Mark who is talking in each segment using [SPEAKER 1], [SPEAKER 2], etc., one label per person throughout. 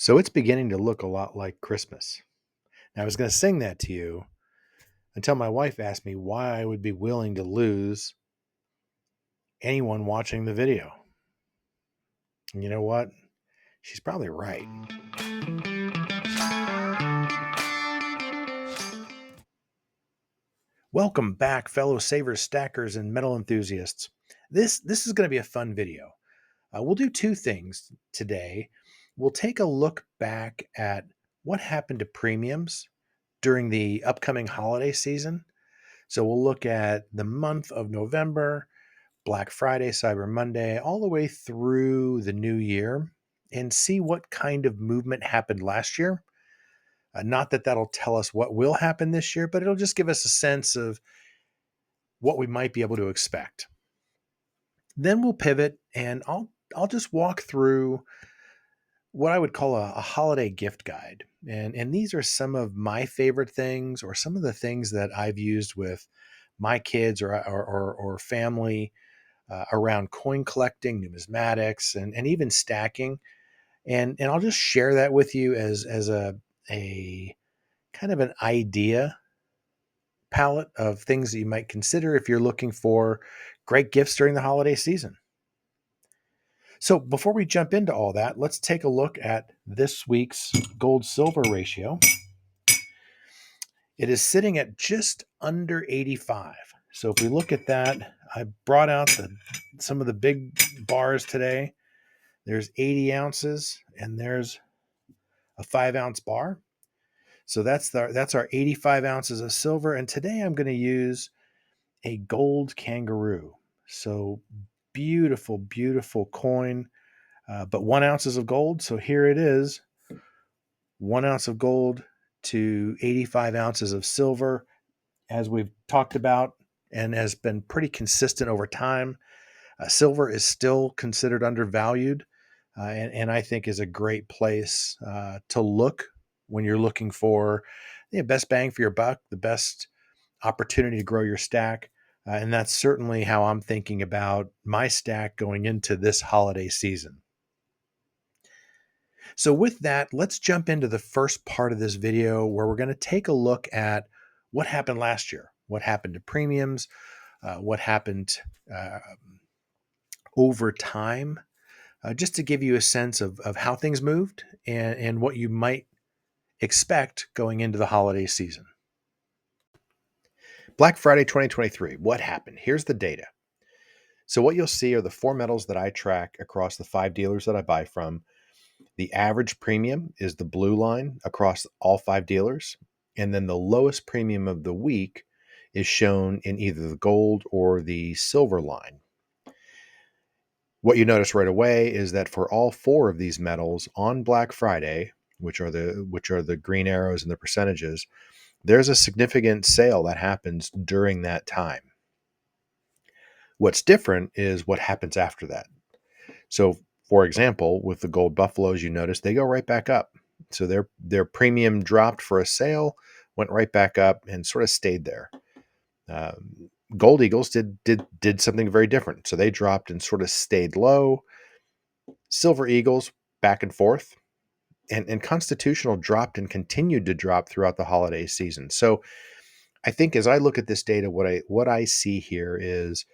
[SPEAKER 1] So it's beginning to look a lot like Christmas. Now, I was going to sing that to you until my wife asked me why I would be willing to lose anyone watching the video. And you know what? She's probably right. Welcome back, fellow savers, stackers, and metal enthusiasts. This is going to be a fun video. We'll do two things today. We'll take a look back at what happened to premiums during the upcoming holiday season. So we'll look at the month of November, Black Friday, Cyber Monday, all the way through the new year and see what kind of movement happened last year. Not that that'll tell us what will happen this year, but it'll just give us a sense of what we might be able to expect. Then we'll pivot and I'll just walk through what I would call a holiday gift guide. And these are some of my favorite things or some of the things that I've used with my kids or family around coin collecting, numismatics, and even stacking. And I'll just share that with you as a kind of an idea palette of things that you might consider if you're looking for great gifts during the holiday season. So before we jump into all that, let's take a look at this week's gold silver ratio. It is sitting at just under 85. So if we look at that, I brought out some of the big bars today. There's 80 ounces and there's a 5-ounce bar. So that's our 85 ounces of silver. And today I'm going to use a gold kangaroo. So beautiful, beautiful coin, but 1 ounces of gold. So here it is, 1 ounce of gold to 85 ounces of silver. As we've talked about and has been pretty consistent over time, silver is still considered undervalued. And I think is a great place to look when you're looking for the best bang for your buck, the best opportunity to grow your stack. And that's certainly how I'm thinking about my stack going into this holiday season. So with that, let's jump into the first part of this video where we're going to take a look at what happened last year, what happened to premiums, what happened uh, over time, just to give you a sense of how things moved and what you might expect going into the holiday season. Black Friday 2023, what happened? Here's the data. So what you'll see are the four metals that I track across the 5 dealers that I buy from. The average premium is the blue line across all 5 dealers. And then the lowest premium of the week is shown in either the gold or the silver line. What you notice right away is that for all 4 of these metals on Black Friday, which are the green arrows and the percentages, there's a significant sale that happens during that time. What's different is what happens after that. So, for example, with the gold buffaloes, you notice they go right back up. So their premium dropped for a sale, went right back up, and sort of stayed there. Gold Eagles did something very different. So they dropped and sort of stayed low. Silver Eagles back and forth, and Constitutional dropped and continued to drop throughout the holiday season. So I think as I look at this data, what I see here is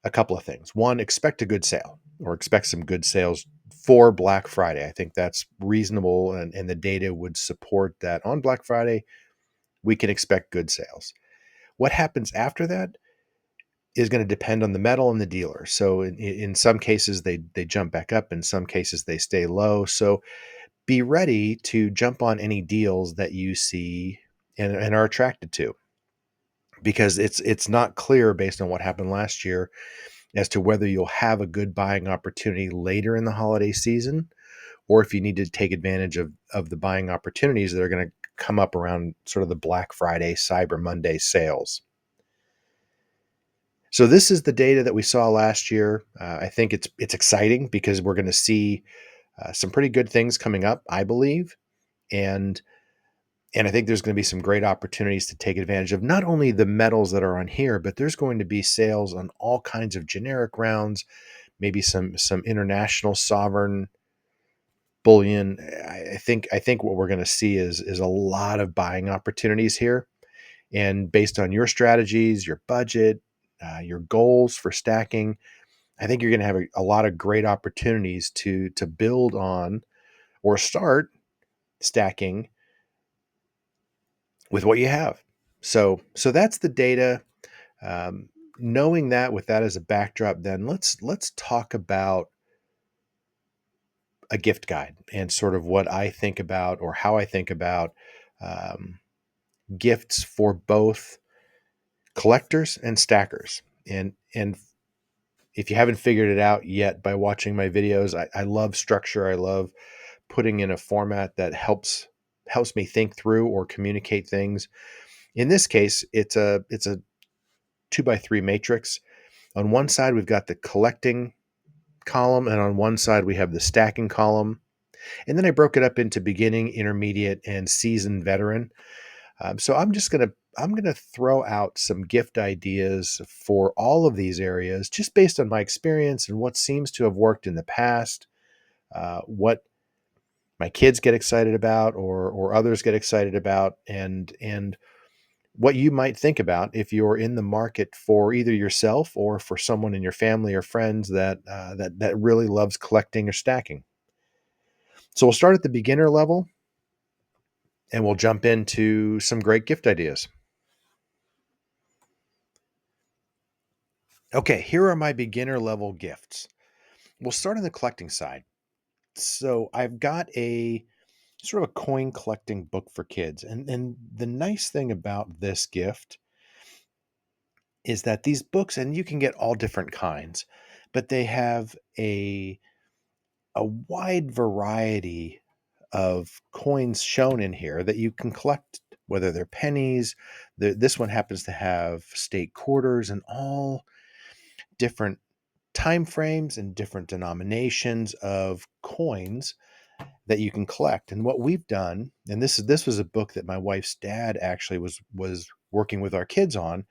[SPEAKER 1] a couple of things. One, expect a good sale or expect some good sales for Black Friday. I think that's reasonable, and the data would support that on Black Friday, we can expect good sales. What happens after that is going to depend on the metal and the dealer. So in some cases, they jump back up. In some cases, they stay low. So be ready to jump on any deals that you see and are attracted to, because it's not clear based on what happened last year as to whether you'll have a good buying opportunity later in the holiday season, or if you need to take advantage of the buying opportunities that are going to come up around sort of the Black Friday, Cyber Monday sales. So this is the data that we saw last year. I think it's exciting because we're going to see some pretty good things coming up, I believe, and I think there's going to be some great opportunities to take advantage of not only the metals that are on here, but there's going to be sales on all kinds of generic rounds, maybe some international sovereign bullion. I think what we're going to see is a lot of buying opportunities here, and based on your strategies, your budget, your goals for stacking, I think you're going to have a lot of great opportunities to build on or start stacking with what you have. So that's the data. Um, Knowing that, with that as a backdrop, then let's talk about a gift guide and sort of what I think about, or how I think about, um, gifts for both collectors and stackers. And if you haven't figured it out yet by watching my videos, I love structure. I love putting in a format that helps me think through or communicate things. In this case, it's a 2 by 3 matrix. On one side, we've got the collecting column, and on one side, we have the stacking column. And then I broke it up into beginning, intermediate, and seasoned veteran. So I'm gonna throw out some gift ideas for all of these areas, just based on my experience and what seems to have worked in the past, what my kids get excited about, or others get excited about, and what you might think about if you're in the market for either yourself or for someone in your family or friends that really loves collecting or stacking. So we'll start at the beginner level, and we'll jump into some great gift ideas. Okay, here are my beginner level gifts. We'll start on the collecting side. So I've got a sort of a coin collecting book for kids. And the nice thing about this gift is that these books, and you can get all different kinds, but they have a wide variety of coins shown in here that you can collect, whether they're pennies. This one happens to have state quarters and all different time frames and different denominations of coins that you can collect. And what we've done, and this was a book that my wife's dad actually was working with our kids on.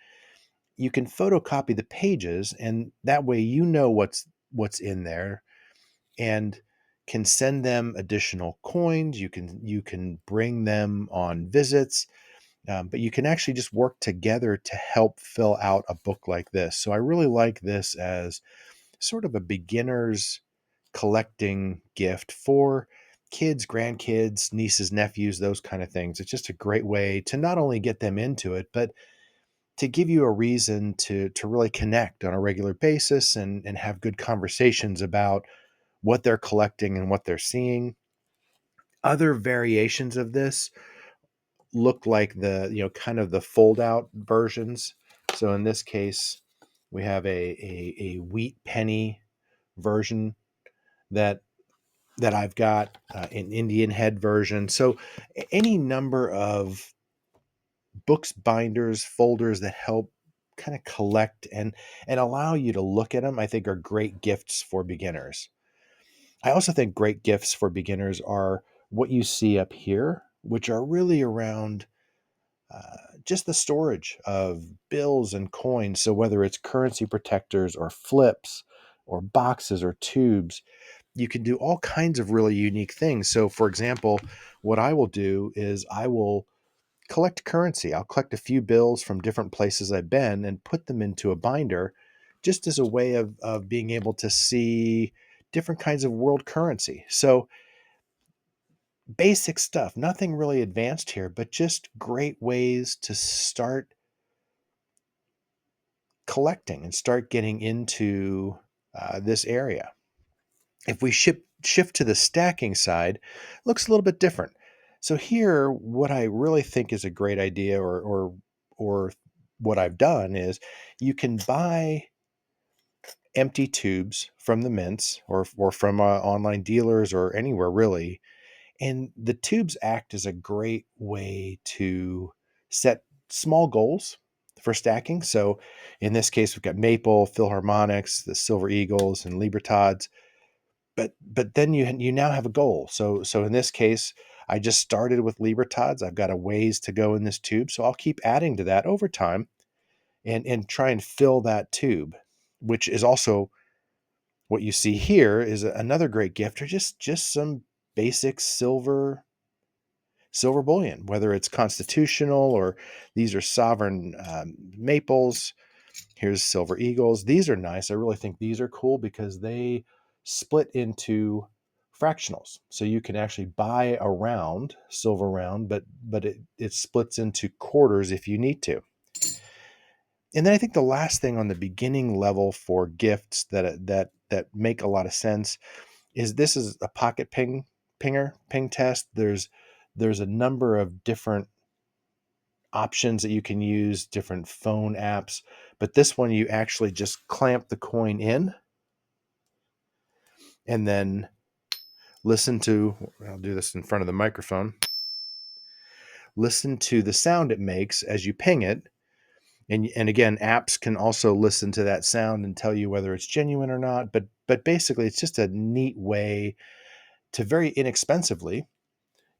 [SPEAKER 1] You can photocopy the pages, and that way you know what's in there, and can send them additional coins. You can bring them on visits, but you can actually just work together to help fill out a book like this. So I really like this as sort of a beginner's collecting gift for kids, grandkids, nieces, nephews, those kind of things. It's just a great way to not only get them into it, but to give you a reason to really connect on a regular basis, and have good conversations about what they're collecting and what they're seeing. Other variations of this look like the, kind of the fold out versions. So in this case, we have a wheat penny version that I've got, an Indian head version. So any number of books, binders, folders that help kind of collect and allow you to look at them, I think are great gifts for beginners. I also think great gifts for beginners are what you see up here, which are really around, just the storage of bills and coins. So whether it's currency protectors or flips or boxes or tubes, you can do all kinds of really unique things. So, for example, what I will do is I will collect currency. I'll collect a few bills from different places I've been and put them into a binder, just as a way of being able to see different kinds of world currency. So, basic stuff, nothing really advanced here, but just great ways to start collecting and start getting into, this area. If we shift to the stacking side, it looks a little bit different. So here, what I really think is a great idea, or what I've done is, you can buy empty tubes from the mints, or from, online dealers or anywhere really, and the tubes act as a great way to set small goals for stacking. So in this case, we've got Maple, Philharmonics, the Silver Eagles, and Libertads. But then you now have a goal. So in this case, I just started with Libertads. I've got a ways to go in this tube, so I'll keep adding to that over time, and try and fill that tube, which is also what you see here is another great gift, or just some basic silver bullion, whether it's constitutional or these are sovereign maples. Here's silver eagles. These are nice. I really think these are cool because they split into fractionals. So you can actually buy a round, silver round, but it splits into quarters if you need to. And then I think the last thing on the beginning level for gifts that make a lot of sense is this is a pocket ping test. There's a number of different options that you can use, different phone apps, but this one you actually just clamp the coin in and then listen to, I'll do this in front of the microphone, listen to the sound it makes as you ping it. And again, apps can also listen to that sound and tell you whether it's genuine or not, but basically it's just a neat way to very inexpensively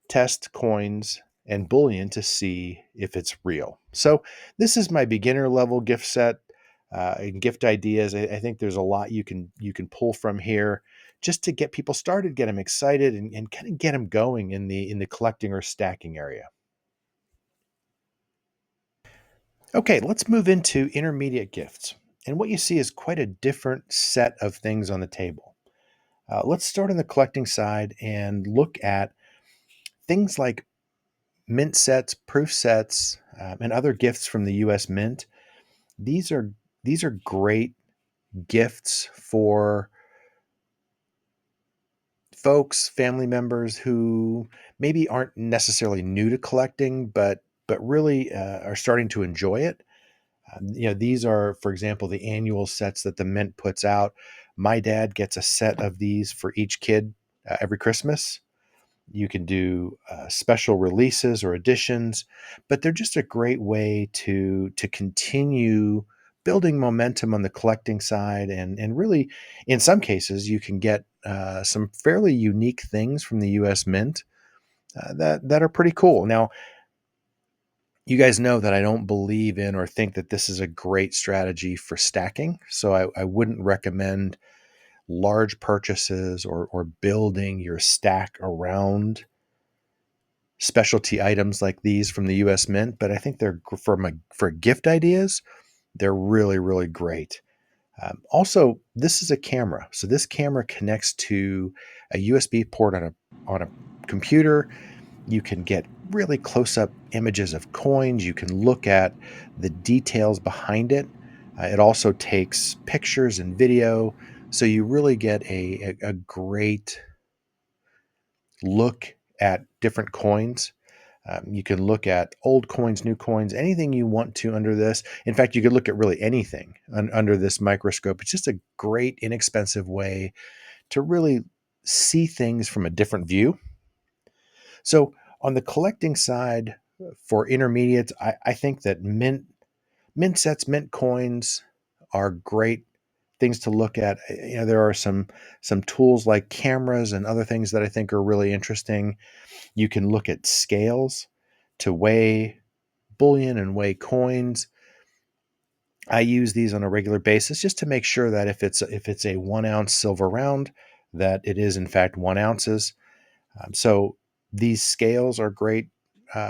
[SPEAKER 1] test coins and bullion to see if it's real. So this is my beginner level gift set and gift ideas. I think there's a lot you can pull from here just to get people started, get them excited, and kind of get them going in the collecting or stacking area. Okay, let's move into intermediate gifts. And what you see is quite a different set of things on the table. Let's start on the collecting side and look at things like mint sets, proof sets, and other gifts from the U.S. Mint. These are great gifts for folks, family members who maybe aren't necessarily new to collecting, but really are starting to enjoy it. These are, for example, the annual sets that the Mint puts out. My dad gets a set of these for each kid every Christmas. You can do special releases or editions, but they're just a great way to continue building momentum on the collecting side, and really, in some cases, you can get some fairly unique things from the U.S. Mint that are pretty cool. Now, you guys know that I don't believe in or think that this is a great strategy for stacking, so I wouldn't recommend large purchases or building your stack around specialty items like these from the U.S. Mint, but I think they're for gift ideas. They're really, really great. Also, this is a camera, so this camera connects to a USB port on a computer. You can get really close-up images of coins. You can look at the details behind it. It also takes pictures and video, so you really get a great look at different coins. You can look at old coins, new coins, anything you want to under this. In fact, you could look at really anything under this microscope. It's just a great, inexpensive way to really see things from a different view. So, on the collecting side for intermediates, I think that mint sets, mint coins are great things to look at. There are some tools like cameras and other things that I think are really interesting. You can look at scales to weigh bullion and weigh coins. I use these on a regular basis just to make sure that if it's a 1 ounce silver round, that it is in fact 1 ounces. So these scales are great,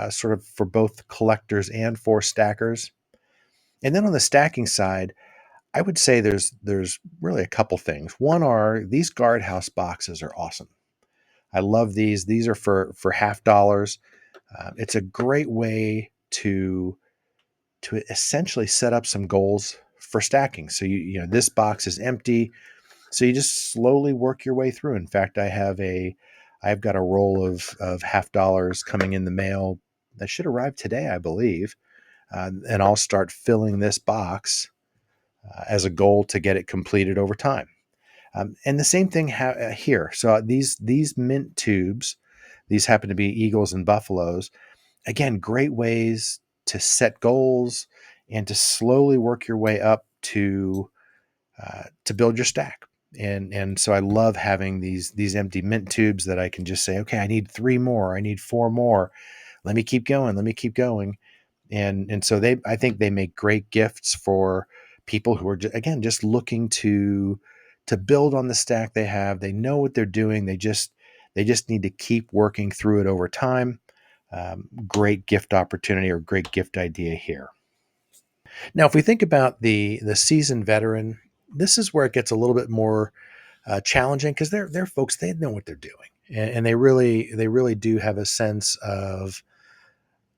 [SPEAKER 1] sort of for both collectors and for stackers. And then on the stacking side, I would say there's really a couple things. One are these guardhouse boxes are awesome. I love these. These are for $50. It's a great way to essentially set up some goals for stacking. So this box is empty, so you just slowly work your way through. In fact, I've got a roll of $50 coming in the mail that should arrive today, I believe, and I'll start filling this box as a goal to get it completed over time. And the same thing here. So these mint tubes, these happen to be eagles and buffaloes. Again, great ways to set goals and to slowly work your way up to build your stack. And so I love having these empty mint tubes that I can just say, okay, I need 3 more, I need 4 more. Let me keep going. Let me keep going. And so I think they make great gifts for people who are again just looking to build on the stack they have. They know what they're doing. They just need to keep working through it over time. Great gift opportunity or great gift idea here. Now, if we think about the seasoned veteran, this is where it gets a little bit more challenging because they're folks, they know what they're doing, and they really do have a sense of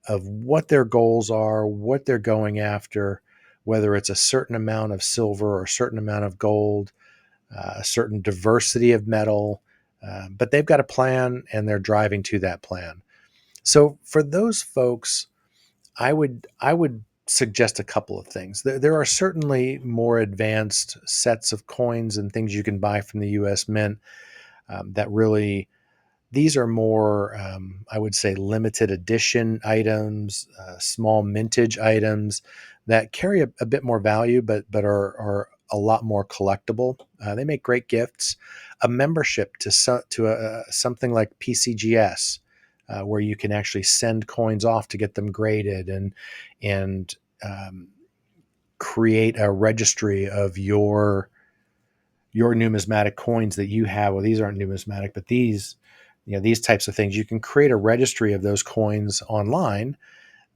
[SPEAKER 1] what their goals are, what they're going after, whether it's a certain amount of silver or a certain amount of gold, a certain diversity of metal, but they've got a plan and they're driving to that plan. So for those folks, I would suggest a couple of things. There are certainly more advanced sets of coins and things you can buy from the U.S. Mint that really these are more, I would say, limited edition items, small mintage items that carry a bit more value, but are a lot more collectible. They make great gifts. A membership to something like PCGS, where you can actually send coins off to get them graded and create a registry of your numismatic coins that you have. Well, these aren't numismatic, but these types of things. You can create a registry of those coins online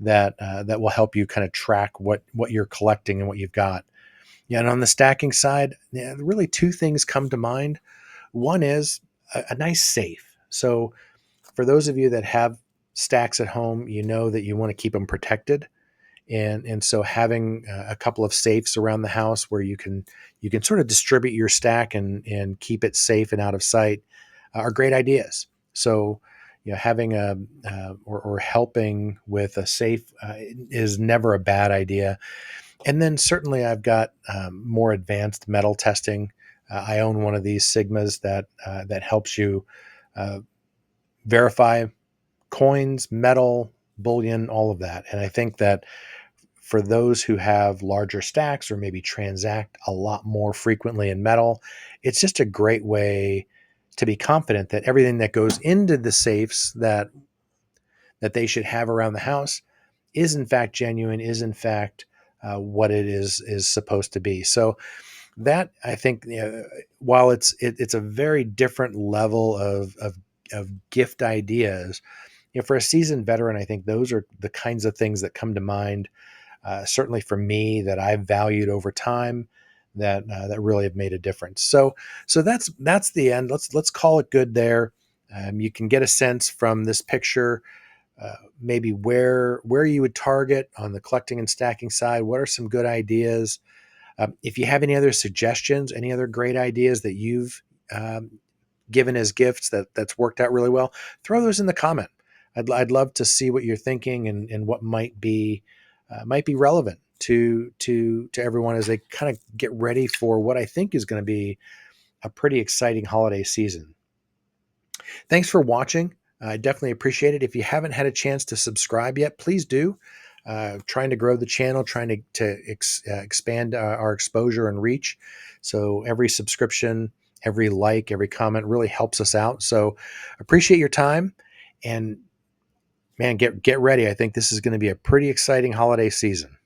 [SPEAKER 1] that will help you kind of track what you're collecting and what you've got. Yeah, and on the stacking side, yeah, really two things come to mind. One is a nice safe. So for those of you that have stacks at home, you know that you want to keep them protected, and so having a couple of safes around the house where you can sort of distribute your stack and keep it safe and out of sight are great ideas. So having a or helping with a safe is never a bad idea. And then certainly I've got more advanced metal testing. I own one of these Sigmas that helps you uh, verify coins, metal, bullion, all of that. And I think that for those who have larger stacks or maybe transact a lot more frequently in metal, it's just a great way to be confident that everything that goes into the safes that they should have around the house is in fact genuine, is in fact what it is supposed to be. So that I think, while it's a very different level of gift ideas, for a seasoned veteran, I think those are the kinds of things that come to mind. Certainly for me, that I've valued over time, that really have made a difference. So that's the end. Let's call it good there. You can get a sense from this picture, maybe where you would target on the collecting and stacking side. What are some good ideas? If you have any other suggestions, any other great ideas that you've um, given as gifts that's worked out really well, throw those in the comment. I'd love to see what you're thinking and what might be relevant to everyone as they kind of get ready for what I think is going to be a pretty exciting holiday season. Thanks for watching. I definitely appreciate it. If you haven't had a chance to subscribe yet, please do. Trying to grow the channel, trying to expand our exposure and reach. So every subscription, every like, every comment really helps us out. So appreciate your time, and man, get ready. I think this is going to be a pretty exciting holiday season.